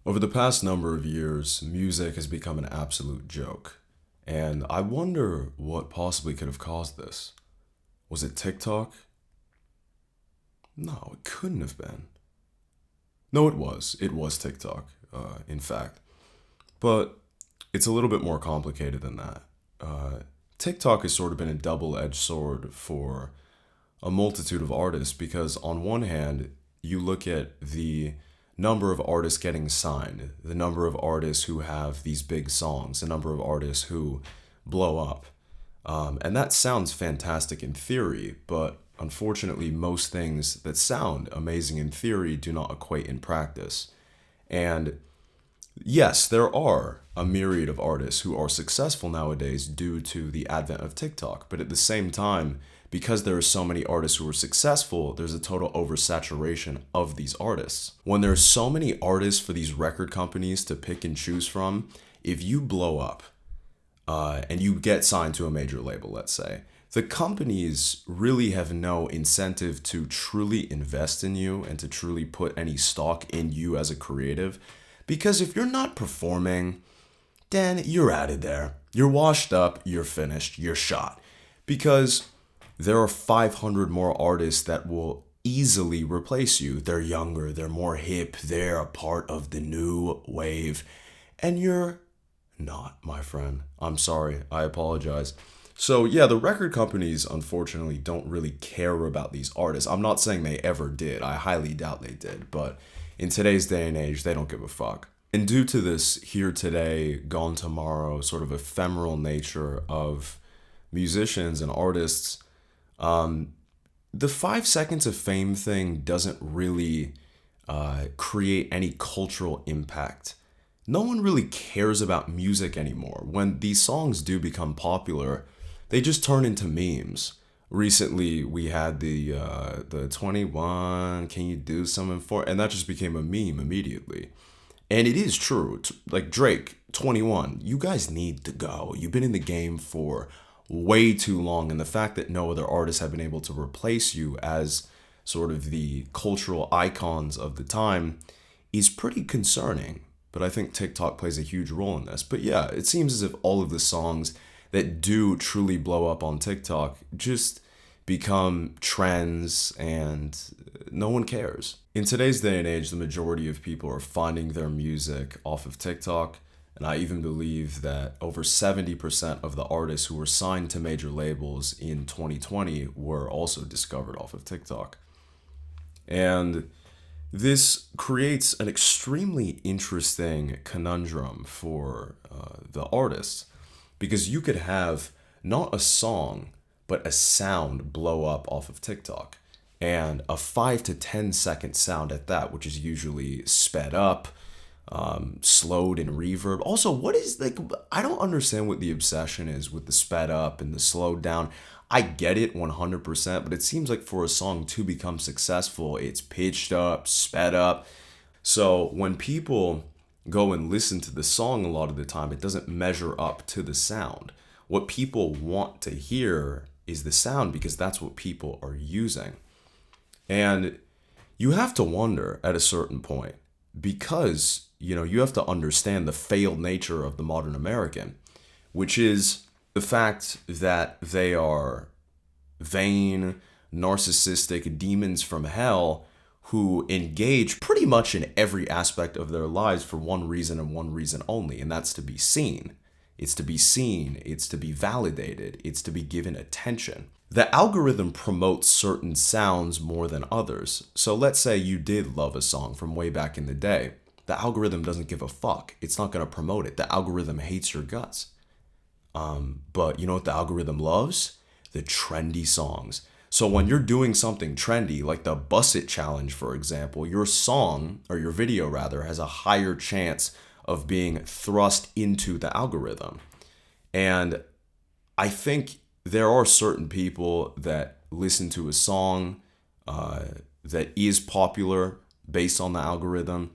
Over the past number of years, music has become an absolute joke. And I wonder what possibly could have caused this. Was it TikTok? No, it couldn't have been. No, it was. It was TikTok, in fact. But it's a little bit more complicated than that. Uh, TikTok has sort of been a double edged sword for a multitude of artists because, on one hand, you look at the number of artists getting signed, the number of artists who have these big songs, the number of artists who blow up. And that sounds fantastic in theory, but unfortunately, most things that sound amazing in theory do not equate in practice. And yes, there are a myriad of artists who are successful nowadays due to the advent of TikTok. But at the same time, because there are so many artists who are successful, there's a total oversaturation of these artists. When there's so many artists for these record companies to pick and choose from, if you blow up and you get signed to a major label, let's say, the companies really have no incentive to truly invest in you and to truly put any stock in you as a creative. Because if you're not performing, then you're out of there. You're washed up, you're finished, you're shot. Because there are 500 more artists that will easily replace you. They're younger, they're more hip, they're a part of the new wave. And you're not, my friend. I'm sorry, I apologize. So yeah, the record companies unfortunately don't really care about these artists. I'm not saying they ever did. I highly doubt they did, but in today's day and age, they don't give a fuck. And due to this here today, gone tomorrow sort of ephemeral nature of musicians and artists, the 5 seconds of fame thing doesn't really create any cultural impact. No one really cares about music anymore. When these songs do become popular, they just turn into memes. Recently, we had the 21, can you do something for? And that just became a meme immediately. And it is true. Like Drake, 21, you guys need to go. You've been in the game for way too long. And the fact that no other artists have been able to replace you as sort of the cultural icons of the time is pretty concerning. But I think TikTok plays a huge role in this. But yeah, it seems as if all of the songs that do truly blow up on TikTok just become trends and no one cares. In today's day and age, the majority of people are finding their music off of TikTok. And I even believe that over 70% of the artists who were signed to major labels in 2020 were also discovered off of TikTok. And this creates an extremely interesting conundrum for the artists because you could have not a song, but a sound blow up off of TikTok. And a 5 to 10 second sound at that, which is usually sped up, slowed and reverb. Also, what is like, I don't understand what the obsession is with the sped up and the slowed down. I get it 100%, but it seems like for a song to become successful, it's pitched up, sped up. So when people go and listen to the song a lot of the time, it doesn't measure up to the sound. What people want to hear is the sound because that's what people are using. And you have to wonder at a certain point because, you have to understand the failed nature of the modern American, which is the fact that they are vain, narcissistic demons from hell who engage pretty much in every aspect of their lives for one reason and one reason only, and that's to be seen. It's to be seen, it's to be validated, it's to be given attention. The algorithm promotes certain sounds more than others. So let's say you did love a song from way back in the day. The algorithm doesn't give a fuck. It's not going to promote it. The algorithm hates your guts. But you know what the algorithm loves? The trendy songs. So when you're doing something trendy, like the Bus It Challenge, for example, your song, or your video rather, has a higher chance of being thrust into the algorithm. And I think there are certain people that listen to a song that is popular based on the algorithm.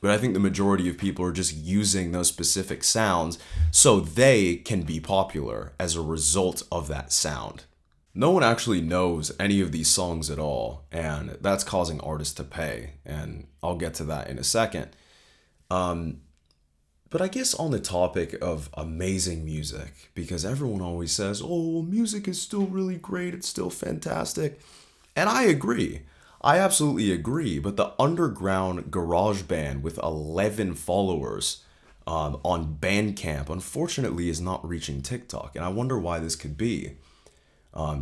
But I think the majority of people are just using those specific sounds so they can be popular as a result of that sound. No one actually knows any of these songs at all, and that's causing artists to pay, and I'll get to that in a second. But I guess on the topic of amazing music, because everyone always says, oh, music is still really great, it's still fantastic. And I agree. I absolutely agree. But the underground garage band with 11 followers on Bandcamp, unfortunately, is not reaching TikTok. And I wonder why this could be.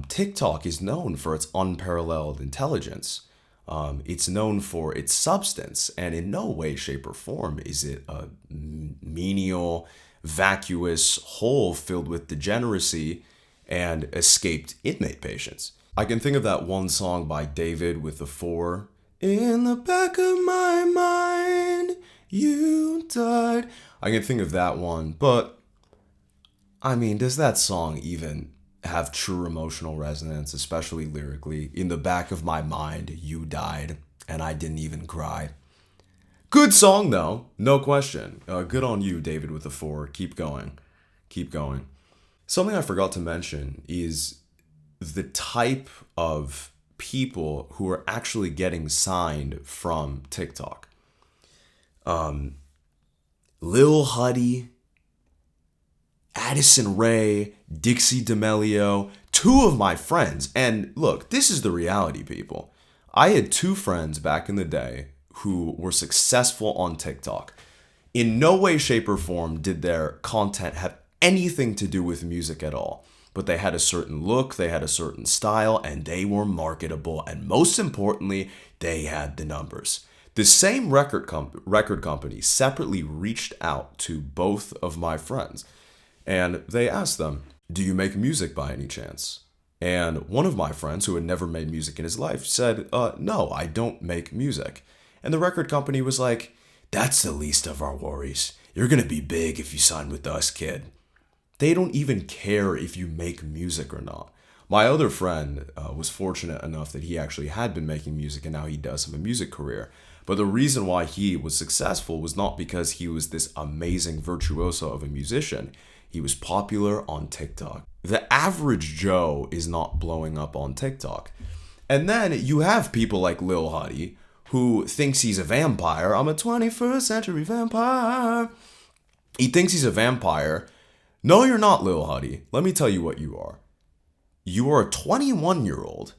TikTok is known for its unparalleled intelligence. It's known for its substance, and in no way, shape, or form is it a menial, vacuous hole filled with degeneracy and escaped inmate patients. I can think of that one song by David with the Four. In the back of my mind, you died. I can think of that one, but I mean, does that song even have true emotional resonance, especially lyrically? In the back of my mind, you died, and I didn't even cry. Good song, though, no question. Good on you, David with the Four. Keep going. Keep going. Something I forgot to mention is the type of people who are actually getting signed from TikTok. Lil Huddy, Addison Rae, Dixie D'Amelio, two of my friends. And look, this is the reality, people. I had two friends back in the day who were successful on TikTok. In no way, shape, or form did their content have anything to do with music at all. But they had a certain look, they had a certain style, and they were marketable. And most importantly, they had the numbers. The same record company separately reached out to both of my friends. And they asked them, do you make music by any chance? And one of my friends, who had never made music in his life, said, no, I don't make music. And the record company was like, that's the least of our worries. You're going to be big if you sign with us, kid. They don't even care if you make music or not. My other friend was fortunate enough that he actually had been making music and now he does have a music career. But the reason why he was successful was not because he was this amazing virtuoso of a musician. He was popular on TikTok. The average Joe is not blowing up on TikTok. And then you have people like Lil Huddy, who thinks he's a vampire. I'm a 21st century vampire. He thinks he's a vampire. No, you're not, Lil Huddy. Let me tell you what you are. You are a 21-year-old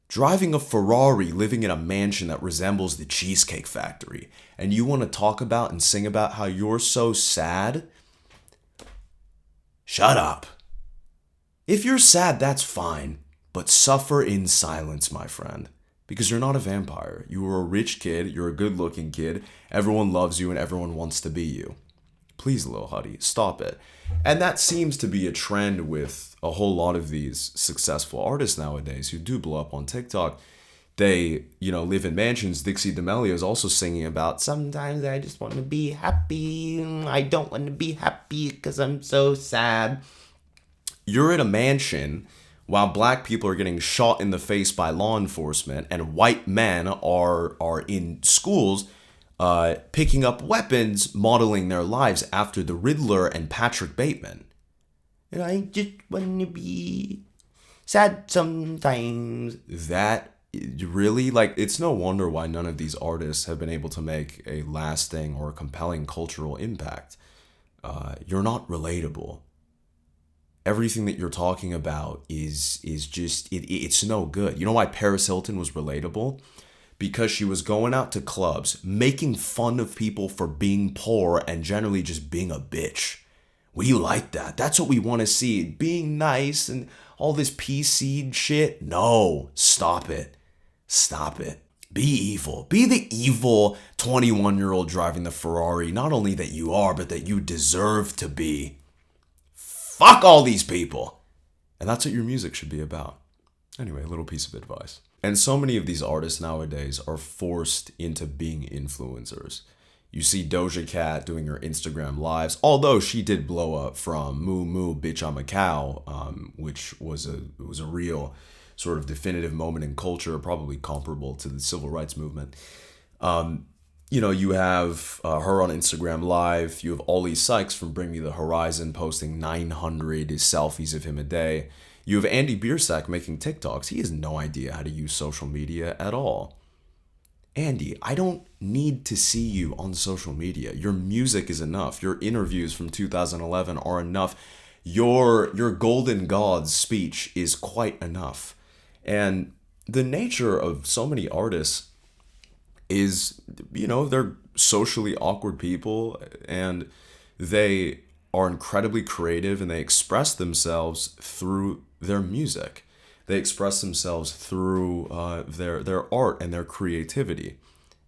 driving a Ferrari, living in a mansion that resembles the Cheesecake Factory. And you want to talk about and sing about how you're so sad? Shut up. If you're sad, that's fine. But suffer in silence, my friend. Because you're not a vampire. You are a rich kid. You're a good-looking kid. Everyone loves you and everyone wants to be you. Please, Lil Huddy, stop it. And that seems to be a trend with a whole lot of these successful artists nowadays who do blow up on TikTok. They, live in mansions. Dixie D'Amelio is also singing about, sometimes I just want to be happy. I don't want to be happy because I'm so sad. You're in a mansion while black people are getting shot in the face by law enforcement and white men are in schools picking up weapons, modeling their lives after the Riddler and Patrick Bateman. And I just want to be sad sometimes. That really, it's no wonder why none of these artists have been able to make a lasting or compelling cultural impact. You're not relatable. Everything that you're talking about is just, it's no good. You know why Paris Hilton was relatable? Because she was going out to clubs, making fun of people for being poor and generally just being a bitch. We like that. That's what we want to see. Being nice and all this PC shit. No, stop it. Stop it. Be evil. Be the evil 21-year-old driving the Ferrari, not only that you are, but that you deserve to be. Fuck all these people. And that's what your music should be about. Anyway, a little piece of advice. And so many of these artists nowadays are forced into being influencers. You see Doja Cat doing her Instagram lives, although she did blow up from Moo Moo Bitch I'm a Cow, which was a real sort of definitive moment in culture, probably comparable to the civil rights movement. You have her on Instagram Live. You have Ollie Sykes from Bring Me the Horizon posting 900 selfies of him a day. You have Andy Biersack making TikToks. He has no idea how to use social media at all. Andy, I don't need to see you on social media. Your music is enough. Your interviews from 2011 are enough. Your Golden Gods speech is quite enough. And the nature of so many artists is, they're socially awkward people, and they are incredibly creative, and they express themselves through their music. They express themselves through their art and their creativity.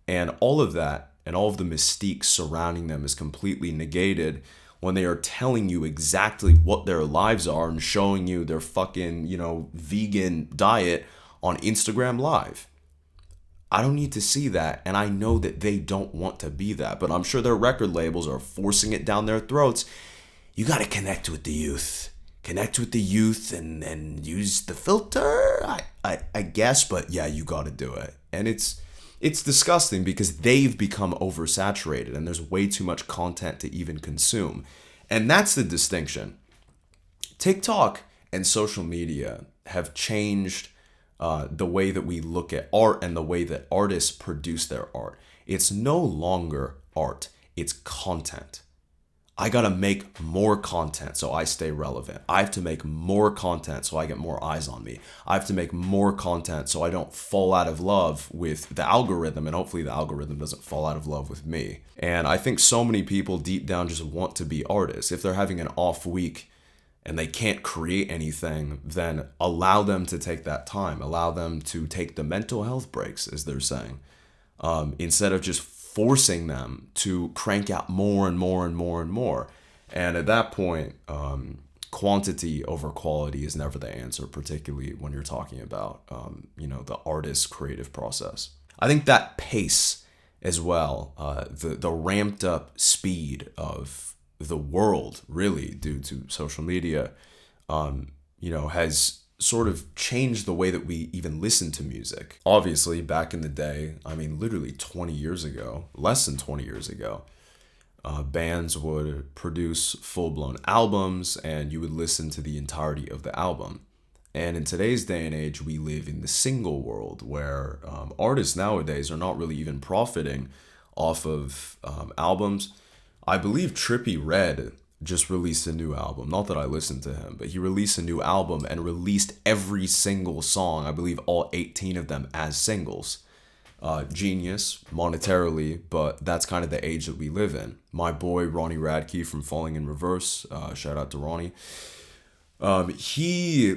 And all of that and all of the mystique surrounding them is completely negated when they are telling you exactly what their lives are and showing you their fucking, vegan diet on Instagram Live. I don't need to see that, and I know that they don't want to be that, but I'm sure their record labels are forcing it down their throats. You got to connect with the youth. Connect with the youth and use the filter, I guess, but yeah, you got to do it. And it's disgusting because they've become oversaturated and there's way too much content to even consume. And that's the distinction. TikTok and social media have changed the way that we look at art and the way that artists produce their art. It's no longer art, it's content. I gotta make more content so I stay relevant. I have to make more content so I get more eyes on me. I have to make more content so I don't fall out of love with the algorithm, and hopefully the algorithm doesn't fall out of love with me. And I think so many people deep down just want to be artists. If they're having an off week and they can't create anything, then allow them to take that time. Allow them to take the mental health breaks, as they're saying, instead of just forcing them to crank out more and more and more and more. And at that point, quantity over quality is never the answer, particularly when you're talking about, the artist's creative process. I think that pace as well, the ramped up speed of the world, really, due to social media, has sort of changed the way that we even listen to music. Obviously, back in the day, literally 20 years ago, less than 20 years ago, bands would produce full-blown albums and you would listen to the entirety of the album. And in today's day and age, we live in the single world where artists nowadays are not really even profiting off of albums. I believe Trippie Redd just released a new album. Not that I listened to him, but he released a new album and released every single song, I believe all 18 of them, as singles. Genius, monetarily, but that's kind of the age that we live in. My boy, Ronnie Radke from Falling in Reverse, shout out to Ronnie. He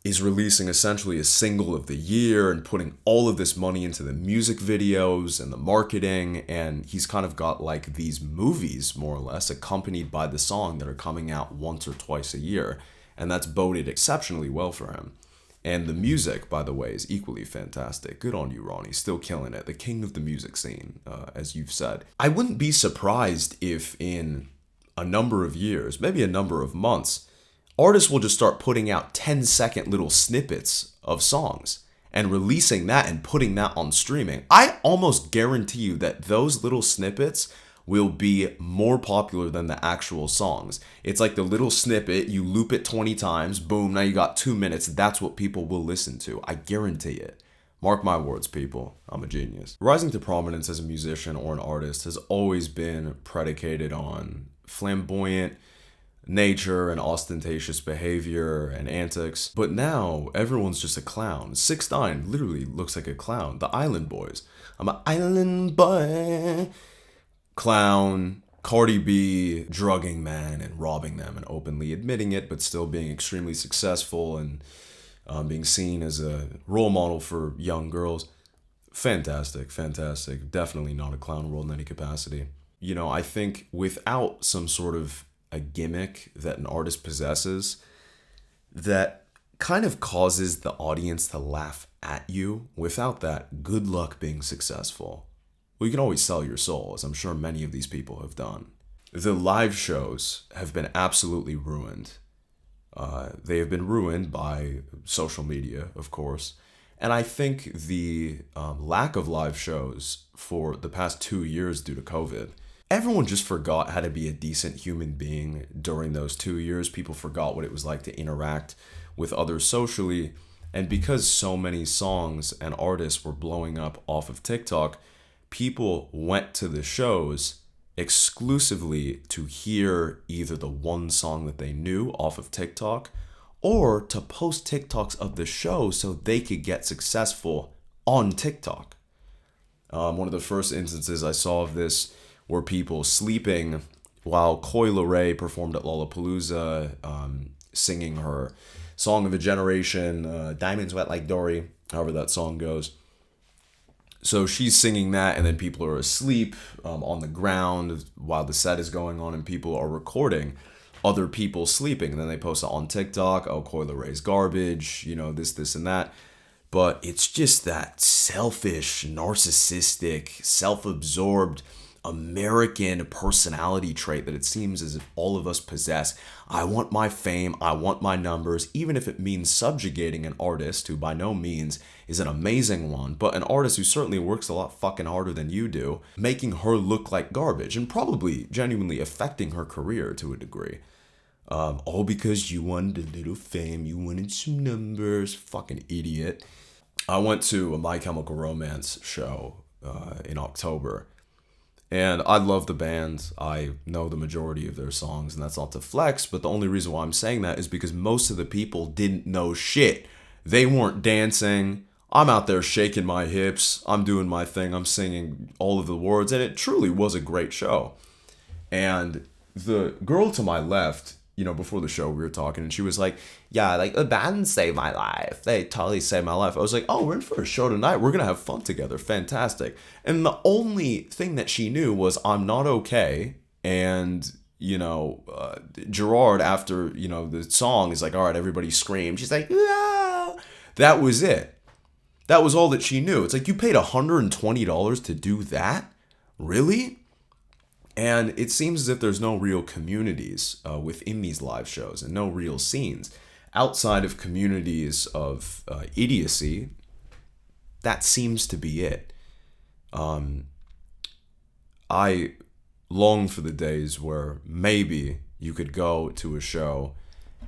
is releasing essentially a single of the year and putting all of this money into the music videos and the marketing, and he's kind of got like these movies, more or less, accompanied by the song that are coming out once or twice a year, and that's boded exceptionally well for him. And the music, by the way, is equally fantastic. Good on you, Ronnie. Still killing it. The king of the music scene, as you've said. I wouldn't be surprised if in a number of years, maybe a number of months, artists will just start putting out 10-second little snippets of songs and releasing that and putting that on streaming. I almost guarantee you that those little snippets will be more popular than the actual songs. It's like the little snippet, you loop it 20 times, boom, now you got 2 minutes. That's what people will listen to. I guarantee it. Mark my words, people. I'm a genius. Rising to prominence as a musician or an artist has always been predicated on flamboyant nature and ostentatious behavior and antics. But now everyone's just a clown. 6ix9ine literally looks like a clown. The Island Boys. I'm an island boy. Clown. Cardi B drugging men and robbing them and openly admitting it, but still being extremely successful and being seen as a role model for young girls. Fantastic. Definitely not a clown world in any capacity. I think without some sort of a gimmick that an artist possesses that kind of causes the audience to laugh at you, without that, good luck being successful. Well, you can always sell your soul, as I'm sure many of these people have done. The live shows have been absolutely ruined. They have been ruined by social media, of course. And I think the lack of live shows for the past 2 years due to COVID, everyone just forgot how to be a decent human being during those 2 years. People forgot what it was like to interact with others socially. And because so many songs and artists were blowing up off of TikTok, people went to the shows exclusively to hear either the one song that they knew off of TikTok or to post TikToks of the show so they could get successful on TikTok. One of the first instances I saw of this were people sleeping while Coi Leray performed at Lollapalooza, singing her Song of a Generation, Diamonds Wet Like Dory, however that song goes. So she's singing that, and then people are asleep on the ground while the set is going on, and people are recording other people sleeping. And then they post it on TikTok. Oh, Coi Leray's garbage, this, and that. But it's just that selfish, narcissistic, self-absorbed American personality trait that it seems as if all of us possess. I want my fame, I want my numbers, even if it means subjugating an artist who by no means is an amazing one, but an artist who certainly works a lot fucking harder than you do, making her look like garbage and probably genuinely affecting her career to a degree. All because you wanted a little fame, you wanted some numbers, fucking idiot. I went to a My Chemical Romance show in October. And I love the band. I know the majority of their songs, and that's not to flex, but the only reason why I'm saying that is because most of the people didn't know shit. They weren't dancing. I'm out there shaking my hips. I'm doing my thing. I'm singing all of the words, and it truly was a great show. And the girl to my left, before the show we were talking, and she was like, yeah, like the band saved my life. They totally saved my life. I was like, oh, we're in for a show tonight. We're going to have fun together. Fantastic. And the only thing that she knew was I'm not okay. And, Gerard, after, the song is like, all right, everybody scream. She's like, ah. That was it. That was all that she knew. It's like, you paid $120 to do that? Really? And it seems as if there's no real communities within these live shows and no real scenes. Outside of communities of idiocy, that seems to be it. I long for the days where maybe you could go to a show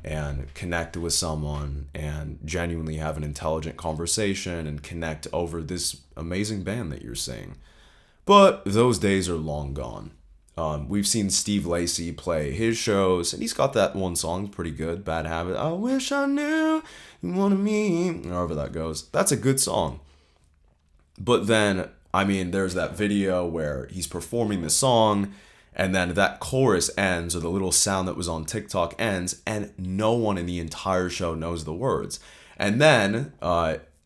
and connect with someone and genuinely have an intelligent conversation and connect over this amazing band that you're seeing. But those days are long gone. We've seen Steve Lacy play his shows, and he's got that one song pretty good, Bad Habit. I wish I knew you wanted me, however that goes. That's a good song. But then, there's that video where he's performing the song, and then that chorus ends, or the little sound that was on TikTok ends, and no one in the entire show knows the words. And then,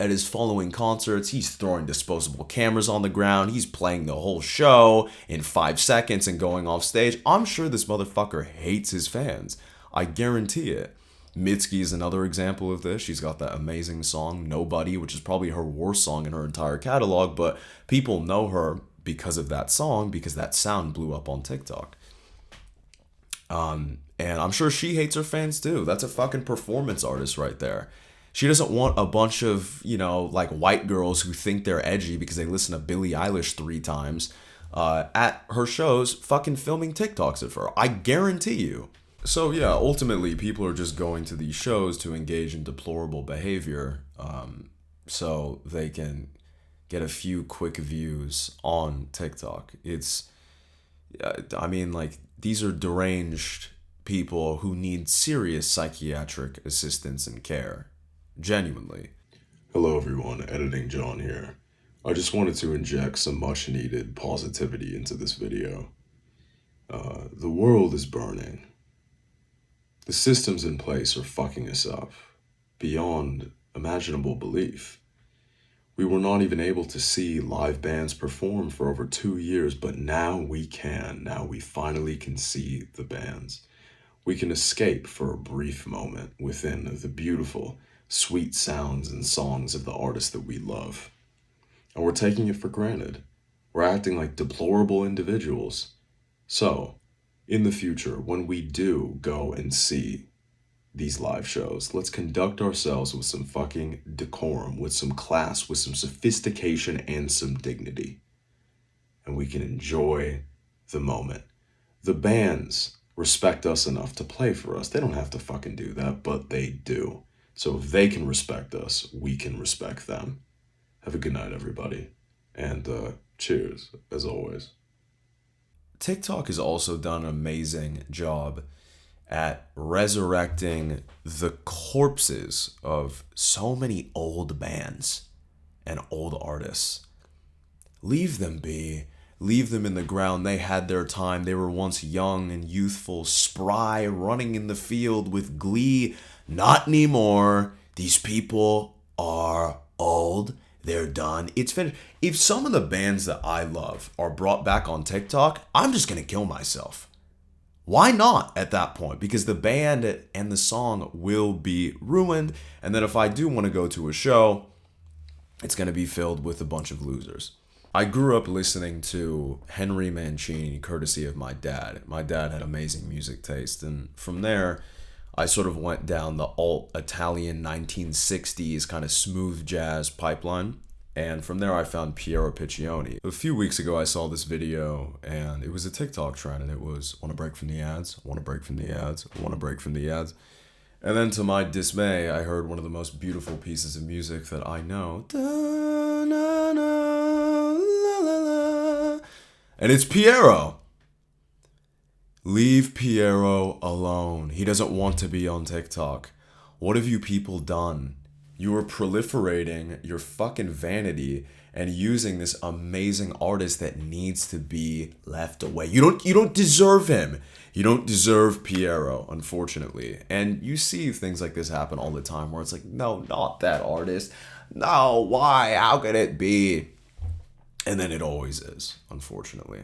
at his following concerts, he's throwing disposable cameras on the ground. He's playing the whole show in 5 seconds and going off stage. I'm sure this motherfucker hates his fans. I guarantee it. Mitski is another example of this. She's got that amazing song, Nobody, which is probably her worst song in her entire catalog, but people know her because of that song, because that sound blew up on TikTok. And I'm sure she hates her fans too. That's a fucking performance artist right there. She doesn't want a bunch of, white girls who think they're edgy because they listen to Billie Eilish 3 times at her shows fucking filming TikToks of her. I guarantee you. So yeah, ultimately people are just going to these shows to engage in deplorable behavior so they can get a few quick views on TikTok. These are deranged people who need serious psychiatric assistance and care. Genuinely. Hello everyone, Editing John here. I just wanted to inject some much needed positivity into this video. The world is burning. The systems in place are fucking us up beyond imaginable belief. We were not even able to see live bands perform for over 2 years, but now we can. Now we finally can see the bands. We can escape for a brief moment within the beautiful, sweet sounds and songs of the artists that we love. And we're taking it for granted. We're acting like deplorable individuals. So, in the future, when we do go and see these live shows, let's conduct ourselves with some fucking decorum, with some class, with some sophistication and some dignity. And we can enjoy the moment. The bands respect us enough to play for us. They don't have to fucking do that, but they do. So if they can respect us, we can respect them. Have a good night, everybody. And Cheers, as always. TikTok has also done an amazing job at resurrecting the corpses of so many old bands and old artists. Leave them be. Leave them in the ground. They had their time. They were once young and youthful, spry, running in the field with glee. Not anymore. These people are old. They're done. It's finished. If some of the bands that I love are brought back on TikTok, I'm just going to kill myself. Why not at that point? Because the band and the song will be ruined. And then if I do want to go to a show, it's going to be filled with a bunch of losers. I grew up listening to Henry Mancini, courtesy of my dad. My dad had amazing music taste, and from there, I sort of went down the alt-Italian 1960s kind of smooth jazz pipeline, and from there I found Piero Piccioni. A few weeks ago I saw this video, and it was a TikTok trend, and it was, "Want to break from the ads? Want to break from the ads? Want to break from the ads?" And then to my dismay, I heard one of the most beautiful pieces of music that I know. And it's Piero. Leave Piero alone. He doesn't want to be on TikTok. What have you people done? You are proliferating your fucking vanity and using this amazing artist that needs to be left away. You don't deserve him. You don't deserve Piero, unfortunately. And you see things like this happen all the time where it's like, no, not that artist. No, why? How could it be? And then it always is, unfortunately.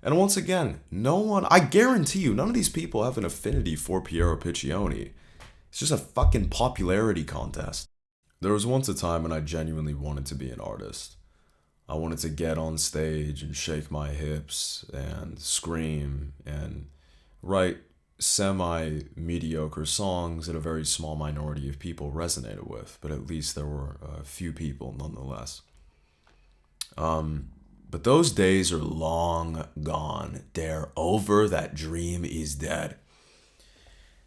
And once again, I guarantee you, none of these people have an affinity for Piero Piccioni. It's just a fucking popularity contest. There was once a time when I genuinely wanted to be an artist. I wanted to get on stage and shake my hips and scream and write semi-mediocre songs that a very small minority of people resonated with, but at least there were a few people nonetheless. But those days are long gone. They're over. That dream is dead.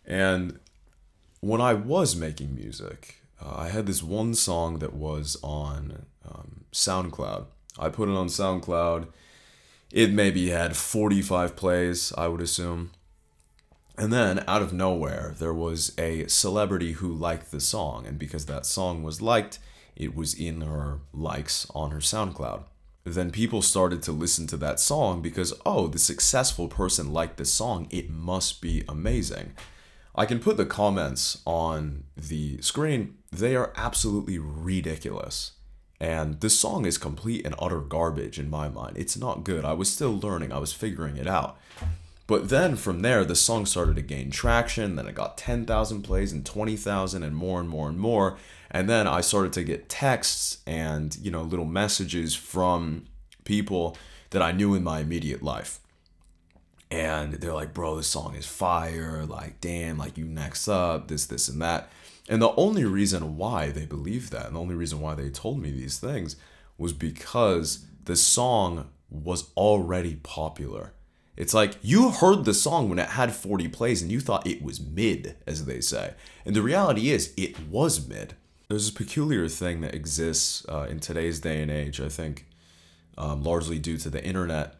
And when I was making music, I had this one song that was on SoundCloud. I put it on SoundCloud. It maybe had 45 plays, I would assume. And then, out of nowhere, there was a celebrity who liked the song. And because that song was liked, it was in her likes on her SoundCloud. Then people started to listen to that song because, oh, the successful person liked this song. It must be amazing. I can put the comments on the screen. They are absolutely ridiculous. And this song is complete and utter garbage in my mind. It's not good. I was still learning. I was figuring it out. But then from there, the song started to gain traction. Then it got 10,000 plays and 20,000 and more and more and more. And then I started to get texts and, little messages from people that I knew in my immediate life. And they're like, bro, this song is fire. Like, damn, like you next up, this, and that. And the only reason why they believed that, and the only reason why they told me these things was because the song was already popular. It's like you heard the song when it had 40 plays and you thought it was mid, as they say. And the reality is, it was mid. There's a peculiar thing that exists in today's day and age, I think, largely due to the internet.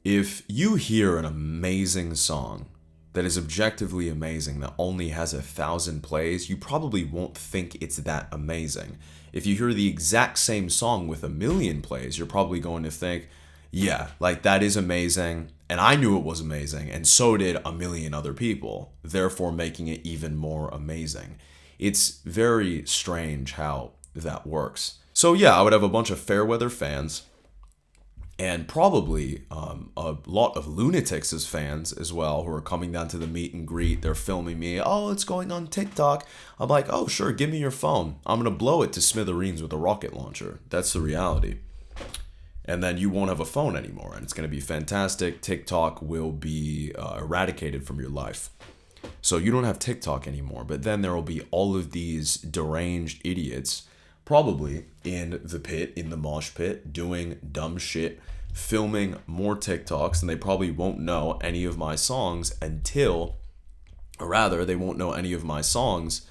If you hear an amazing song that is objectively amazing, that only has 1,000 plays, you probably won't think it's that amazing. If you hear the exact same song with 1,000,000 plays, you're probably going to think, yeah, like that is amazing, and I knew it was amazing, and so did 1,000,000 other people, therefore making it even more amazing. It's very strange how that works. So yeah, I would have a bunch of Fairweather fans, and probably a lot of lunatics as fans as well, who are coming down to the meet and greet. They're filming me. Oh, it's going on TikTok. I'm like, oh, sure, give me your phone. I'm going to blow it to smithereens with a rocket launcher. That's the reality. And then you won't have a phone anymore, and it's going to be fantastic. TikTok will be eradicated from your life. So you don't have TikTok anymore, but then there will be all of these deranged idiots probably in the pit, in the mosh pit, doing dumb shit, filming more TikToks, and they probably won't know any of my songs they won't know any of my songs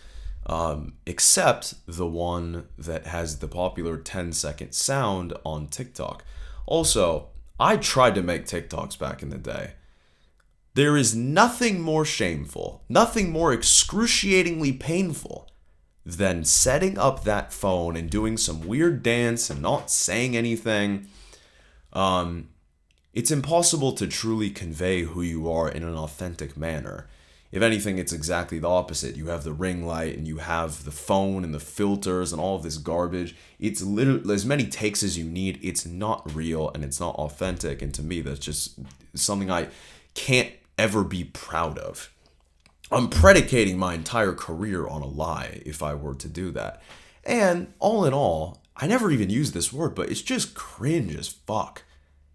except the one that has the popular 10-second sound on TikTok. Also, I tried to make TikToks back in the day. There is nothing more shameful, nothing more excruciatingly painful than setting up that phone and doing some weird dance and not saying anything. It's impossible to truly convey who you are in an authentic manner. If anything, it's exactly the opposite. You have the ring light and you have the phone and the filters and all of this garbage. It's literally as many takes as you need. It's not real and it's not authentic. And to me, that's just something I can't ever be proud of. I'm predicating my entire career on a lie if I were to do that. And all in all, I never even use this word, but it's just cringe as fuck.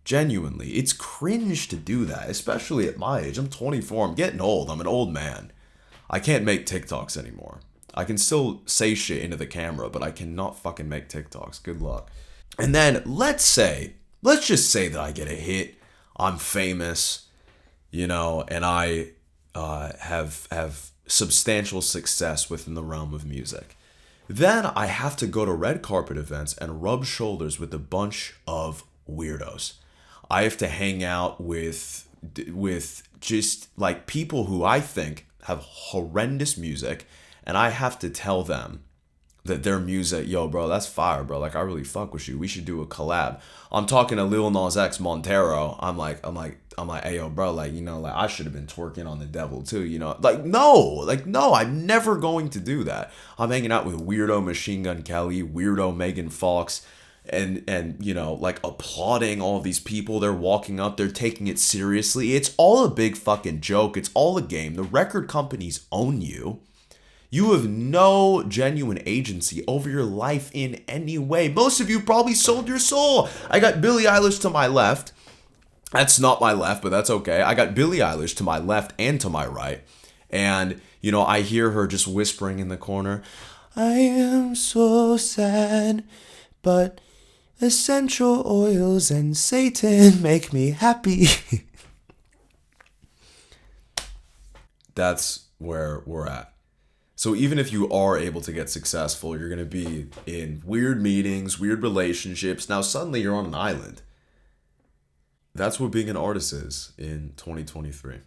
Genuinely, it's cringe to do that, especially at my age. I'm 24, I'm getting old, I'm an old man. I can't make TikToks anymore. I can still say shit into the camera, but I cannot fucking make TikToks. Good luck. And then let's just say that I get a hit, I'm famous, and I have substantial success within the realm of music. Then I have to go to red carpet events and rub shoulders with a bunch of weirdos. I have to hang out with just like people who I think have horrendous music, and I have to tell them that their music, yo, bro, that's fire, bro. Like, I really fuck with you. We should do a collab. I'm talking to Lil Nas X Montero. I'm like, hey, yo, bro, like, I should have been twerking on the devil too, no, I'm never going to do that. I'm hanging out with weirdo Machine Gun Kelly, weirdo Megan Fox, and like applauding all these people. They're walking up, they're taking it seriously. It's all a big fucking joke. It's all a game. The record companies own you. You have no genuine agency over your life in any way. Most of you probably sold your soul. I got Billie Eilish to my left. That's not my left, but that's okay. I got Billie Eilish to my left and to my right. And, I hear her just whispering in the corner, I am so sad, but essential oils and Satan make me happy. That's where we're at. So even if you are able to get successful, you're going to be in weird meetings, weird relationships. Now suddenly you're on an island. That's what being an artist is in 2023.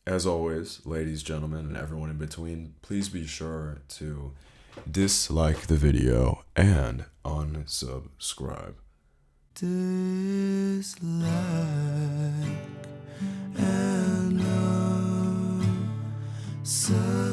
As always, ladies, gentlemen, and everyone in between, please be sure to dislike the video and unsubscribe. Dislike and subscribe.